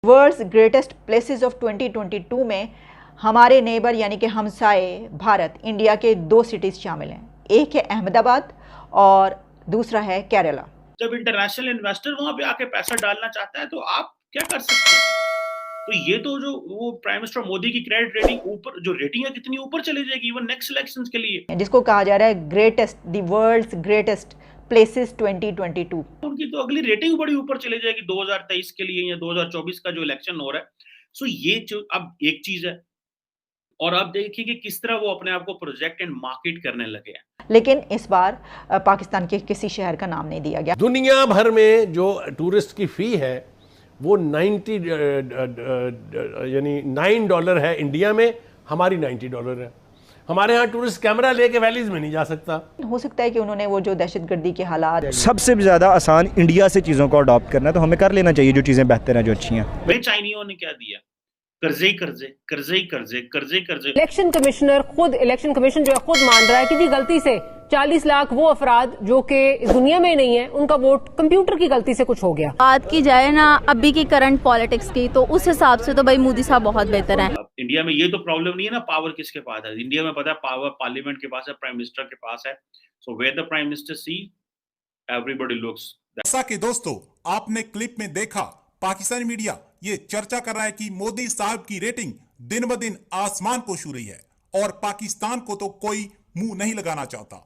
World's greatest places of 2022 में हमारे neighbour यानी कि हमसाए भारत इंडिया के 2 सिटीज़ शामिल हैं। एक है अहमदाबाद और दूसरा है केरला। जब इंटरनेशनल इन्वेस्टर वहां पे आके पैसा डालना चाहता है तो आप क्या कर सकते हैं? तो ये तो जो वो प्राइम मिनिस्टर मोदी की क्रेडिट रेटिंग ऊपर, जो रेटिंग है कितनी ऊपर चली जाएगी इवन नेक्स्ट इलेक्शंस के लिए, जिसको कहा जा रहा है greatest the world's greatest places 2022। उनकी तो अगली रेटिंग बड़ी ऊपर चली जाएगी 2023 के लिए या 2024 का जो इलेक्शन हो रहा है। सो ये जो अब एक चीज है, और आप देखिए कि किस तरह वो अपने आप को प्रोजेक्ट एंड मार्केट करने लगे हैं। लेकिन इस बार पाकिस्तान के किसी शहर का नाम नहीं दिया गया। दुनिया भर में जो टूरिस्ट की फी है वो 90 यानी $9 है। इंडिया में हमारी $90 है। हमारे यहाँ टूरिस्ट कैमरा लेके वैलीज में नहीं जा सकता। हो सकता है कि उन्होंने वो जो दहशतगर्दी के हालात, सबसे ज़्यादा आसान इंडिया से चीज़ों को अडॉप्ट करना है, तो हमें कर लेना चाहिए जो चीज़ें बेहतर हैं, जो अच्छी हैं। वे चाइनियों ने क्या दिया? कर्जे ही कर्जे, कर्जे ही कर्जे, कर्जे ही कर्जे। इलेक्शन कमीशन जो है खुद मान रहा है कि जी गलती से 40 लाख वो अफराद जो कि दुनिया में नहीं है, उनका वोट कंप्यूटर की गलती से कुछ हो गया। बात की जाए ना अभी की करंट पॉलिटिक्स की, तो उस हिसाब से तो भाई मोदी साहब बहुत बेहतर हैं। इंडिया में ये तो प्रॉब्लम नहीं है ना पावर किसके पास है। इंडिया में पता है पावर पार्लियामेंट के पास है, प्राइम मिनिस्टर के पास है। So where the prime minister see, everybody looks. जैसा कि दोस्तों आपने क्लिप में देखा, पाकिस्तानी मीडिया ये चर्चा कर रहा है कि मोदी साहब की रेटिंग दिन ब दिन आसमान को छू रही है और पाकिस्तान को तो कोई मुंह नहीं लगाना चाहता।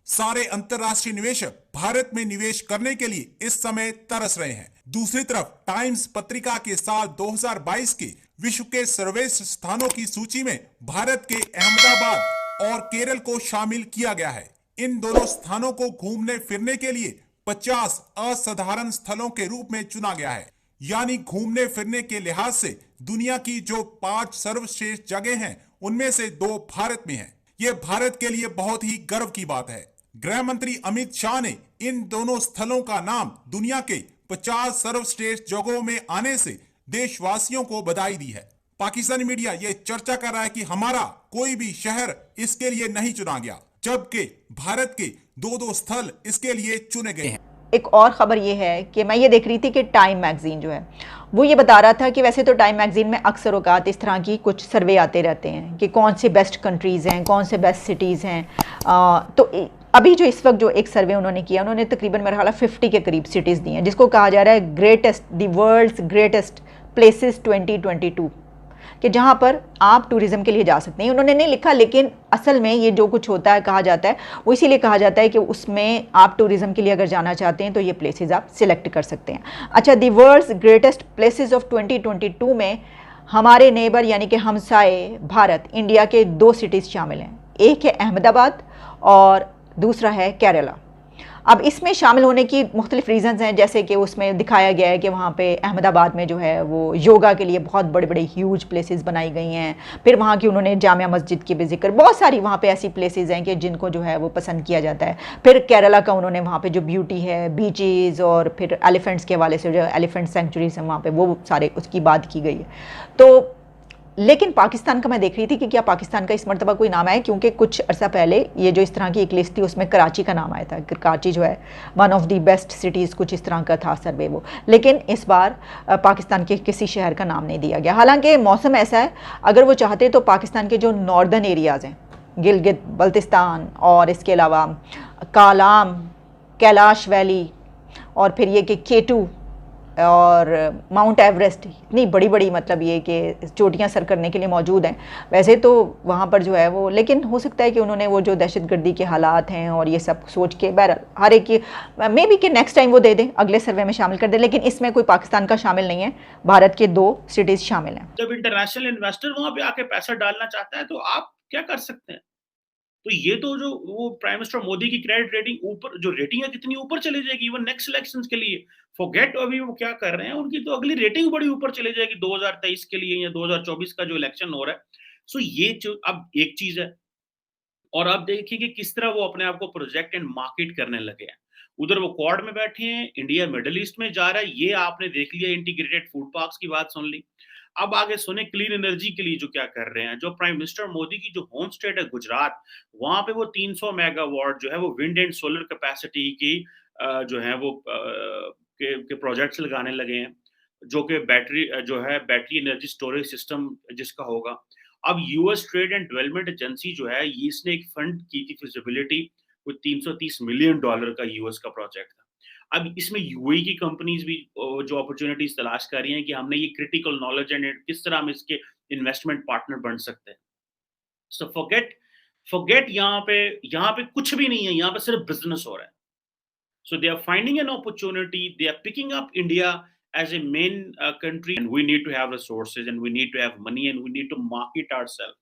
सारे अंतरराष्ट्रीय निवेशक भारत में निवेश करने के लिए इस समय तरस रहे हैं। दूसरी तरफ टाइम्स पत्रिका के साल 2022 के विश्व के सर्वश्रेष्ठ स्थानों की सूची में भारत के अहमदाबाद और केरल को शामिल किया गया है। इन दोनों स्थानों को घूमने फिरने के लिए 50 असाधारण स्थलों के रूप में चुना गया है। यानी घूमने फिरने के लिहाज से दुनिया की जो 5 सर्वश्रेष्ठ जगह हैं, उनमें से 2 भारत में हैं। ये भारत के लिए बहुत ही गर्व की बात है। गृह मंत्री अमित शाह ने इन दोनों स्थलों का नाम दुनिया के 50 सर्वश्रेष्ठ जगहों में आने से देशवासियों को बधाई दी है। पाकिस्तानी मीडिया ये चर्चा कर रहा है कि हमारा कोई भी शहर इसके लिए नहीं चुना गया, जबकि भारत के 2 स्थल इसके लिए चुने गए हैं। एक और ख़बर ये है कि मैं ये देख रही थी कि टाइम मैगज़ीन जो है वो ये बता रहा था कि वैसे तो टाइम मैगज़ीन में अक्सर औकात इस तरह की कुछ सर्वे आते रहते हैं कि कौन से बेस्ट कंट्रीज़ हैं, कौन से बेस्ट सिटीज़ हैं। तो अभी जो इस वक्त जो एक सर्वे उन्होंने किया, उन्होंने तकरीबन मेरा ख्याल 50 के करीब सिटीज़ दी हैं, जिसको कहा जा रहा है greatest the world's greatest places 2022, कि जहाँ पर आप टूरिज़्म के लिए जा सकते हैं। उन्होंने नहीं लिखा, लेकिन असल में ये जो कुछ होता है कहा जाता है वो इसीलिए कहा जाता है कि उसमें आप टूरिज़्म के लिए अगर जाना चाहते हैं तो ये प्लेसेस आप सिलेक्ट कर सकते हैं। अच्छा, the world's greatest places of 2022 में हमारे नेबर यानी कि हमसाए भारत इंडिया के 2 सिटीज़ शामिल हैं। एक है अहमदाबाद और दूसरा है केरला। अब इसमें शामिल होने की मुख्तलिफ रीज़न्स हैं, जैसे कि उसमें दिखाया गया है कि वहाँ पे अहमदाबाद में जो है वो योगा के लिए बहुत बड़े बड़े ह्यूज प्लेसेस बनाई गई हैं। फिर वहाँ की उन्होंने जामिया मस्जिद की भी जिक्र, बहुत सारी वहाँ पे ऐसी प्लेसेस हैं कि जिनको जो है वो पसंद किया जाता है। फिर केरला का उन्होंने वहाँ पे जो ब्यूटी है, बीचेज़ और फिर एलिफेंट्स के हवाले से जो एलिफेंट सेंचुरीज हैं वहाँ पर, वो सारे उसकी बात की गई है। तो लेकिन पाकिस्तान का मैं देख रही थी कि क्या पाकिस्तान का इस मरतबा कोई नाम आया, क्योंकि कुछ अर्सा पहले ये जो इस तरह की एक लिस्ट थी उसमें कराची का नाम आया था। कराची जो है one of the best cities, कुछ इस तरह का था सर्वे वो। लेकिन इस बार पाकिस्तान के किसी शहर का नाम नहीं दिया गया। हालांकि मौसम ऐसा है, अगर वो चाहते तो पाकिस्तान के जो नॉर्दर्न एरियाज़ हैं, गिलगित बल्तिस्तान और इसके अलावा कालाम, कैलाश वैली और फिर ये कि केटू और माउंट एवरेस्ट, इतनी बड़ी बड़ी मतलब ये कि चोटियां सर करने के लिए मौजूद हैं। वैसे तो वहाँ पर जो है वो, लेकिन हो सकता है कि उन्होंने वो जो दहशतगर्दी के हालात हैं और ये सब सोच के बहरहाल हर एक की मे बी कि नेक्स्ट टाइम वो दे दें, अगले सर्वे में शामिल कर दें। लेकिन इसमें कोई पाकिस्तान का शामिल नहीं है, भारत के 2 सिटीज़ शामिल हैं। जब इंटरनेशनल इन्वेस्टर वहां पे आके पैसा डालना चाहता है तो आप क्या कर सकते हैं? तो ये तो जो वो प्राइम मिनिस्टर मोदी की क्रेडिट रेटिंग ऊपर, जो रेटिंग है कितनी ऊपर चली जाएगी इवन नेक्स्ट इलेक्शंस के लिए। फॉरगेट अभी वो क्या कर रहे हैं, उनकी तो अगली रेटिंग बड़ी ऊपर चली जाएगी 2023 के लिए या 2024 का जो इलेक्शन हो रहा है। सो ये जो अब एक चीज है, और आप देखिए कि किस तरह वो अपने आप को प्रोजेक्ट एंड मार्केट करने लगे हैं। उधर वो क्वाड में बैठे हैं, इंडिया मिडिल ईस्ट में जा रहा है, ये आपने देख लिया, इंटीग्रेटेड फूड पार्क्स की बात सुन ली। अब आगे सुने क्लीन एनर्जी के लिए जो क्या कर रहे हैं। जो प्राइम मिनिस्टर मोदी की जो होम स्टेट है गुजरात, वहां पे वो 300 मेगावाट जो है वो विंड एंड सोलर कैपेसिटी की जो है वो के प्रोजेक्ट्स लगाने लगे हैं। जो कि बैटरी जो है बैटरी एनर्जी स्टोरेज सिस्टम जिसका होगा। अब US trade and development agency जो है ये इसने एक फंड की थी फिजिबिलिटी, वो $330 मिलियन का यूएस का प्रोजेक्ट था। अब इसमें यूएई की कंपनीज भी जो अपॉर्चुनिटीज तलाश कर रही हैं कि हमने ये क्रिटिकल नॉलेज एंड किस तरह हम इसके इन्वेस्टमेंट पार्टनर बन सकते हैं। सो फॉरगेट यहाँ पे कुछ भी नहीं है, यहाँ पे सिर्फ बिजनेस हो रहा है। So they are finding an opportunity. They are picking up India as a main country, and we need to have resources, and we need to have money, and we need to market ourselves.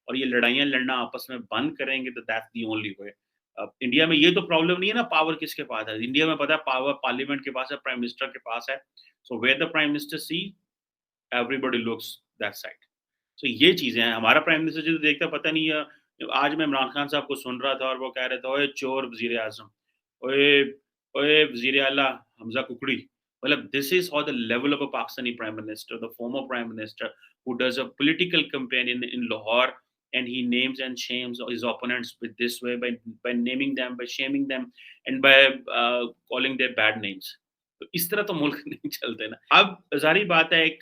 और ये लड़ाइयाँ लड़ना आपस में बंद करेंगे तो that's the only way. अब इंडिया में ये तो प्रॉब्लम नहीं है ना, पावर किसके पास है? इंडिया में पता है पावर पार्लियामेंट के पास है, प्राइम मिनिस्टर के पास है। So where the prime minister see, everybody looks that side. So ये चीजें हैं। हमारा प्राइम मिनिस्टर जो देखता पता नहीं है। आज मैं इमरान खान साहब को सुन रहा था और वो कह रहे थे, ओए चोर वजीर आजम, ओए ओए वजीर आला हमजा कुकड़ी। मतलब this is how the level of a Pakistani prime minister, the former prime minister who does a political campaign in Lahore, and he names and shames his opponents with this way by naming them, by shaming them, and by calling their bad names. तो इस तरह तो मुल्क नहीं चलते ना। अब जारी बात है, एक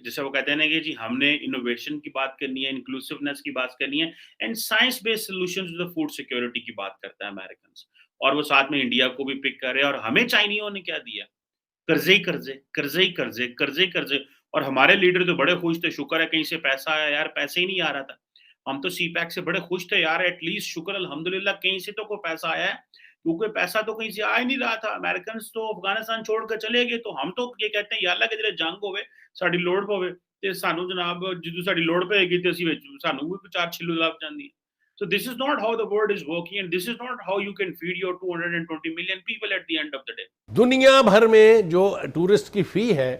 जैसे वो कहते हैं ना कि जी हमने इनोवेशन की बात करनी है, इंक्लूसिवनेस की बात करनी है, and science based solutions to the food security की बात करता है अमेरिकन, और वो साथ में इंडिया को भी पिक कर रहे हैं। और हमें चाइनीजों ने क्या दिया? कर्जे ही कर्जे, कर्जे ही कर्जे, कर्जे ही कर्जे। और हमारे लीडर तो बड़े खुश थे, शुक्र है कहीं से पैसा आया। यार पैसे ही नहीं आ रहा था। हम तो सीपैक से बड़े खुश थे यार, एटलीस्ट शुक्र अल्हम्दुलिल्लाह कहीं से तो कोई पैसा आया है, क्योंकि पैसा तो कहीं से आ ही नहीं रहा था। अमेरिकन तो अफगानिस्तान छोड़कर चले गए, तो हम तो ये कहते हैं या अल्लाह के जरिए जंग होवे, साडी लोड़ पवे ते सानू जनाब जिदू साडी लोड़ पेगी ते ਅਸੀਂ ਵਿੱਚ ਸਾਨੂੰ ਵੀ ਚਾਰ ਛਿੱਲੂ ਲੱਭ ਜਾਂਦੀ ਹੈ। So this is not how the world is working, and this is not how you can feed your 220 million people at the end of the day. दुनिया भर में जो टूरिस्ट की फी है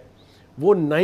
वो 9